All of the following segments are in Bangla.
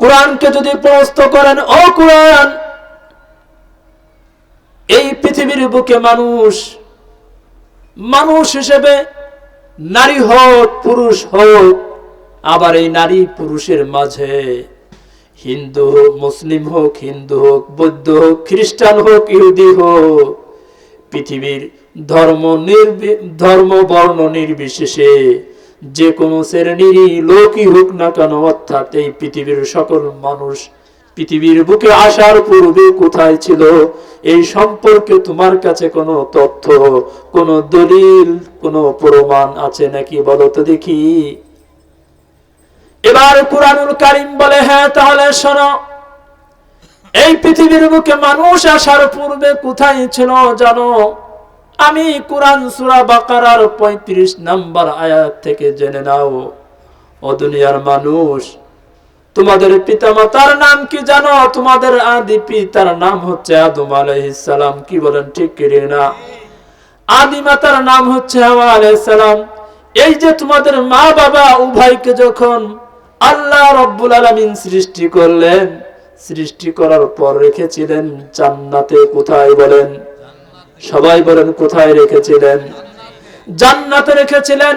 কোরআনকে যদি প্রশ্ন করেন, ও কোরআন, এই পৃথিবীর বুকে মানুষ হিসেবে নারী হোক পুরুষ হোক, আবার এই নারী পুরুষের মাঝে হিন্দু হোক মুসলিম হোক, হিন্দু হোক বৌদ্ধ হোক, খ্রিস্টান হোক ইহুদি হোক, পৃথিবীর ধর্ম বর্ণ নির্বিশেষে যে কোনো শ্রেণীর লোকই হোক না কেন, অর্থাৎ এই পৃথিবীর সকল মানুষ পৃথিবীর বুকে আসার পূর্বে কোথায় ছিল, এই সম্পর্কে তোমার কাছে কোনো তথ্য, কোনো দলিল, কোনো প্রমাণ আছে নাকি বলো তো দেখি। এবার কুরআনুল কারীম বলে, হ্যাঁ তাহলে শোনো, এই পৃথিবীর বুকে মানুষ আসার পূর্বে কোথায় ছিল জানো? আমি কুরআন সূরা বাকারার 35 নম্বর আয়াত থেকে জেনে নাও। ও দুনিয়ার মানুষ, তোমাদের পিতামাতার নাম কি জানো? তোমাদের আদি পিতার নাম হচ্ছে আদম আলাইহিস সালাম। কি বলেন, ঠিক কি না? আদি মাতার নাম হচ্ছে হাওয়া আলাইহিস সালাম। এই যে তোমাদের মা বাবা উভয়কে যখন আল্লাহ রাব্বুল আলামিন সৃষ্টি করলেন, সৃষ্টি করার পর রেখেছিলেন জান্নাতে। কোথায় বলেন? সবাই বলেন, কোথায় রেখেছিলেন? জান্নাতে রেখেছিলেন।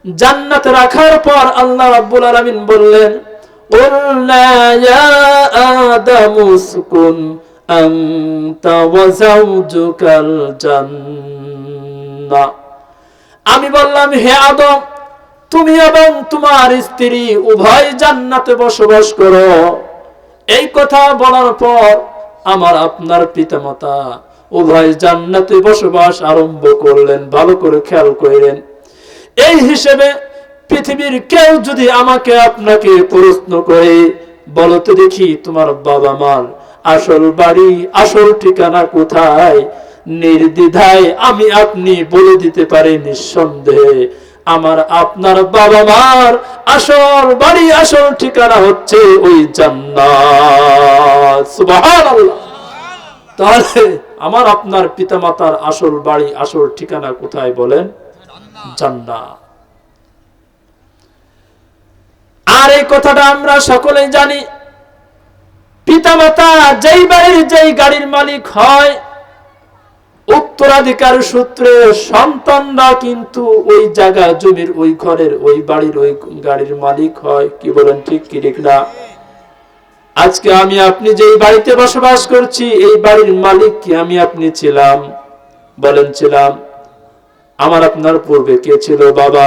জান্নাতে রাখার পর আল্লাহ রাব্বুল আলামিন বললেন, قُلْنَا يَا آدَمُ اسْكُنْ أَنْتَ وَزَوْجُكَ الْجَنَّةَ। আমি বললাম, হে আদম, তুমি এবং তোমার স্ত্রী উভয় জান্নাতে বসবাস করো। এই কথা বলার পর আমার আপনার পিতামাতা উভয় জান্নাতে বসবাস আরম্ভ করলেন। ভালো করে খেয়াল করেন। এই হিসেবে পৃথিবীর কেউ যদি আমাকে আপনাকে প্রশ্ন করে, বলো তো দেখি তোমার বাবা মার আসল বাড়ি আসল ঠিকানা কোথায়, নির্দ্বিধায় আমি আপনি বলে দিতে পারি নিঃসন্দেহে আমার আপনার বাবা মার আসল বাড়ি আসল ঠিকানা হচ্ছে ওই জান্নাত। সুবহানাল্লাহ। তাহলে আমার আপনার পিতামাতার আসল বাড়ি আসল ঠিকানা কোথায় বলেন? জান্নাত। আর এই কথাটা আমরা সকলেই জানি, পিতামাতা যেই বাড়ির যেই গাড়ির মালিক হয়, উত্তরাধিকার সূত্রে সন্তানরা কিন্তু ওই জায়গা জমির ওই ঘরের ওই বাড়ির ওই গাড়ির মালিক হয়। কি বলেন, ঠিক কি ঠিক না? আজকে আমি আপনি যেই বাড়িতে বসবাস করছি, এই বাড়ির মালিক কি আমি আপনি ছিলাম? বলেন, ছিলাম? আমার আপনার পূর্বে কে ছিল? বাবা,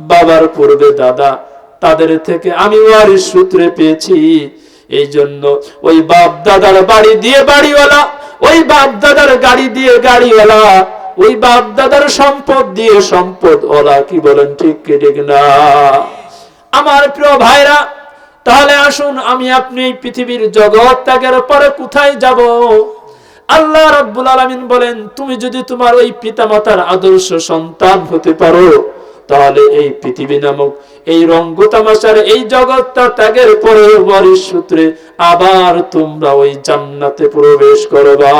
বাবার পূর্বে দাদা, তাদের থেকে আমি ওয়ারিশ সূত্রে পেয়েছি। এই জন্য ওই বাপ দাদার বাড়ি দিয়ে বাড়িওয়ালা, ওই বাপ দাদার গাড়ি দিয়ে গাড়িওয়ালা, ওই বাপ দাদার সম্পদ দিয়ে সম্পদওয়ালা। কি বলেন, ঠিক কি ঠিক না? আমার প্রিয় ভাইরা, তাহলে আসুন আমি আপনি পৃথিবীর জগৎ ত্যাগের পরে কোথায় যাব? আল্লাহ রাব্বুল আলামিন বলেন, তুমি যদি তোমার ওই পিতামাতার আদর্শ সন্তান হতে পারো, তাহলে এই পৃথিবী নামক এই রঙ্গ তামাশার এই জগৎটা ত্যাগের পরে ওয়ারিশ সূত্রে আবার তোমরা ওই জান্নাতে প্রবেশ করবা।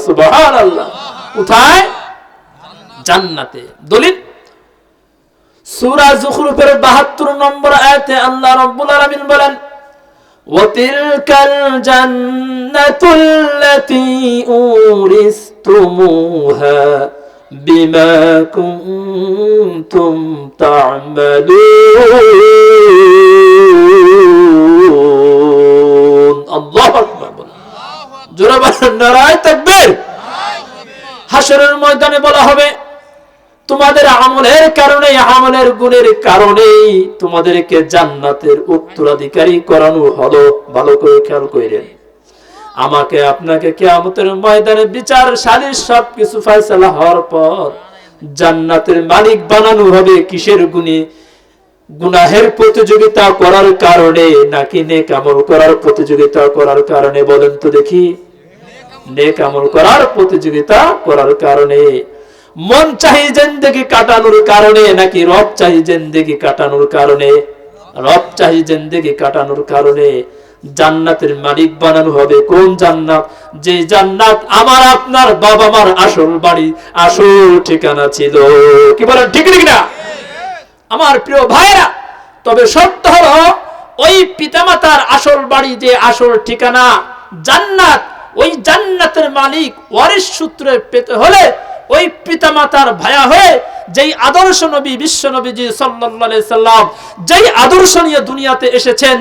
সুবহানাল্লাহ। কোথায়? জান্নাতে। দলিল সূরা যুখরুফের ৭২ নম্বর আয়াতে আল্লাহ রাব্বুল আলামিন বলেন, ওয়াতিলকাল জান্নাতুল্লাতী উরিসতুমুহা বিমা কুনতুম তা'মালুন। আল্লাহু আকবার। জোরে বলেন, নারায়ে তাকবীর। হাশরের ময়দানে বলা হবে, তোমাদের আমলের কারণে, আমলের গুণের কারণেই তোমাদেরকে জান্নাতের উত্তরাধিকারী করানো হলো। ভালো করে খেয়াল করেন। আমাকে আপনাকে কিয়ামতের ময়দানে বিচার সালিশ সবকিছু ফয়সালা হওয়ার পর জান্নাতের মালিক বানানো হবে কিসের গুণে? গুনাহের প্রতিযোগিতা করার কারণে নাকি নেক আমল করার প্রতিযোগিতা করার কারণে? বলেন তো দেখি। নেক আমল করার প্রতিযোগিতা করার কারণে। মন চাহি জিন্দেগি কাটানোর কারণে নাকি রব চাহি জিন্দেগি কাটানোর কারণে? রব চাহি জিন্দেগি কাটানোর কারণে জান্নাতের মালিক বানানো হবে। কোন জান্নাত? যে জান্নাত আমার আপনার বাবা মার আসল বাড়ি আসল ঠিকানা ছিল। কি বলেন, ঠিক ঠিক না? আমার প্রিয় ভাইরা, তবে সত্য হলো ওই পিতামাতার আসল বাড়ি যে আসল ঠিকানা জান্নাত, ওই জান্নাতের মালিক ওয়ারিস সূত্রে পেতে হলে ওই পিতামাতার ভায়া হয়ে যেই আদর্শ নবী বিশ্ব নবীজি সাল্লাল্লাহু আলাইহি সাল্লাম যেই আদর্শ নিয়ে দুনিয়াতে এসেছেন,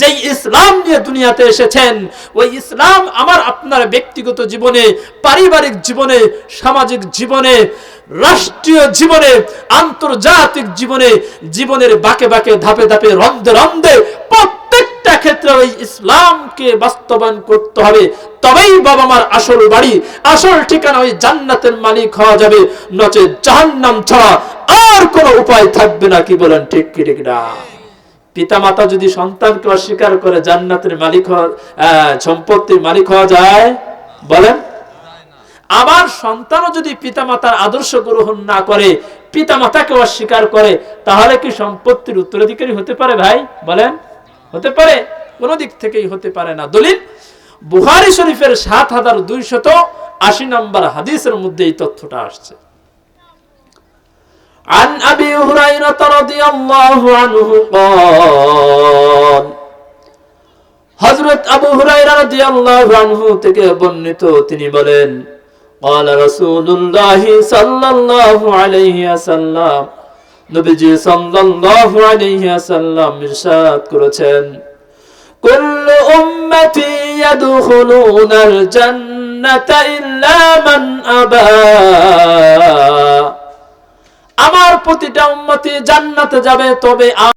যেই ইসলাম নিয়ে দুনিয়াতে এসেছেন, ওই ইসলাম আমার আপনার ব্যক্তিগত জীবনে, পারিবারিক জীবনে, সামাজিক জীবনে, রাষ্ট্রীয় জীবনে, আন্তর্জাতিক জীবনে, জীবনের বাঁকে বাঁকে, ধাপে ধাপে, রন্ধে রন্ধে প্রত্যেকটা ক্ষেত্রে ওই ইসলামকে বাস্তবায়ন করতে হবে। তবেই বাবা মার আসল বাড়ি, আসল ঠিকানা ওই জান্নাতের মালিক হওয়া যাবে, নচেত জাহান্নাম ছাড়া আর কোনো উপায় থাকবে না। কি বলেন, ঠিক কি ঠিক না? পিতা মাতা যদি সন্তানকে অস্বীকার করে জান্নাতের মালিক সম্পত্তির মালিক হওয়া যায়? বলেন। আবার সন্তানও যদি পিতা মাতার আদর্শ গ্রহণ না করে, পিতা মাতাকে অস্বীকার করে, তাহলে কি সম্পত্তির উত্তরাধিকারী হতে পারে ভাই? বলেন, হতে পারে? কোন দিক থেকেই হতে পারে না। দলিল বুখারী শরীফের ৭২৮০ নম্বর হাদিসের মধ্যে এই তথ্যটা আসছে। عن أبي هريرة رضي الله عنه قال হযরত আবু হুরায়রা রাদিয়াল্লাহু আনহু থেকে বর্ণিত, তিনি বলেন, قال رسول الله صلى الله عليه وسلم নবীজি সাল্লাল্লাহু আলাইহি ওয়াসাল্লাম ইরশাদ করেছেন, কুল্লু উম্মতি ইয়াদখুলুনাল জান্নাতা ইল্লা মান আবা, আমার প্রতিটা উম্মতি জান্নাতে যাবে, তবে